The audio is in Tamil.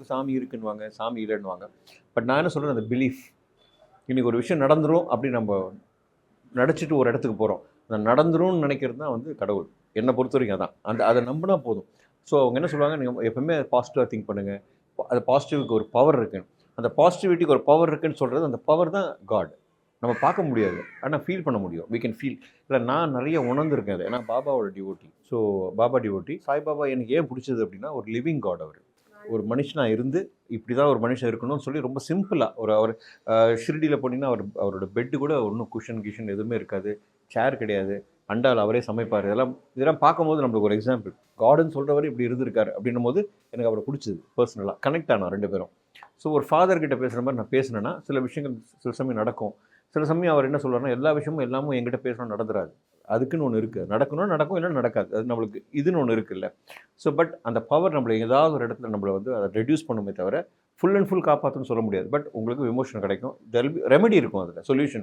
இடத்துல சாமி இருக்குன்னுவாங்க, சாமி இல்லைன்னுவாங்க. பட் நான் என்ன சொல்கிறேன், அந்த பிலீஃப். இன்றைக்கி ஒரு விஷயம் நடந்துரும் அப்படி நம்ம நடிச்சிட்டு ஒரு இடத்துக்கு போகிறோம். அந்த நடந்துரும்னு நினைக்கிறது தான் வந்து கடவுள். என்னை பொறுத்த வரைக்கும் அதான். அதை நம்பினா போதும். ஸோ அவங்க என்ன சொல்லுவாங்க, நீங்கள் எப்பவுமே பாசிட்டிவாக திங்க் பண்ணுங்கள், அது பாசிட்டிவுக்கு ஒரு பவர் இருக்குன்னு. அந்த பாசிட்டிவிட்டிக்கு ஒரு பவர் இருக்குன்னு சொல்கிறது, அந்த பவர் தான் காட். நம்ம பார்க்க முடியாது, ஆனால் ஃபீல் பண்ண முடியும். We can feel. இல்லை, நான் நிறைய உணர்ந்துருக்கேன் அது. ஏன்னா பாபாவோட devotee. So Baba devotee. Saibaba எனக்கு ஏன் பிடிச்சது அப்படின்னா, ஒரு லிவிங் காட் அவர். ஒரு மனுஷனாக இருந்து இப்படி தான் ஒரு மனுஷன் இருக்கணும்னு சொல்லி ரொம்ப சிம்பிளாக அவர் ஷிர்டியில் போனீங்கன்னா அவரோட பெட்டு கூட ஒன்றும் கிஷன் எதுவுமே இருக்காது, சேர் கிடையாது, அண்டால் அவரே சமைப்பார். இதெல்லாம் பார்க்கும்போது நம்மளுக்கு ஒரு எக்ஸாம்பிள். கார்டன் சொல்கிறவர் இப்படி இருந்திருக்காரு அப்படின்னும் போது எனக்கு அவரை பிடிச்சது. பர்சனலாக கனெக்ட் ஆனோம் 2 பேரும். ஸோ ஒரு ஃபாதர்கிட்ட பேசுகிற மாதிரி நான் பேசினேன்னா சில விஷயங்கள் சில சமயம் நடக்கும். சில சமயம் அவர் என்ன சொல்கிறாருன்னா, எல்லா விஷயமும் எல்லாமும் என்கிட்ட பேசணும் நடந்துராது. அதுக்குன்னு ஒன்று இருக்குது. நடக்கணும் நடக்கும், இல்லைன்னா நடக்காது. அது நம்மளுக்கு இதுன்னு ஒன்று இருக்குல்ல. ஸோ பட் அந்த பவர் நம்மளை ஏதாவது ஒரு இடத்துல நம்மளை வந்து அதை ரெடியூஸ் பண்ணுமே தவிர ஃபுல் அண்ட் ஃபுல் காப்பாற்றுன்னு சொல்ல முடியாது. பட் உங்களுக்கு விமோஷன் கிடைக்கும். ரெமெடி இருக்கும், அதில் சொல்யூஷன்.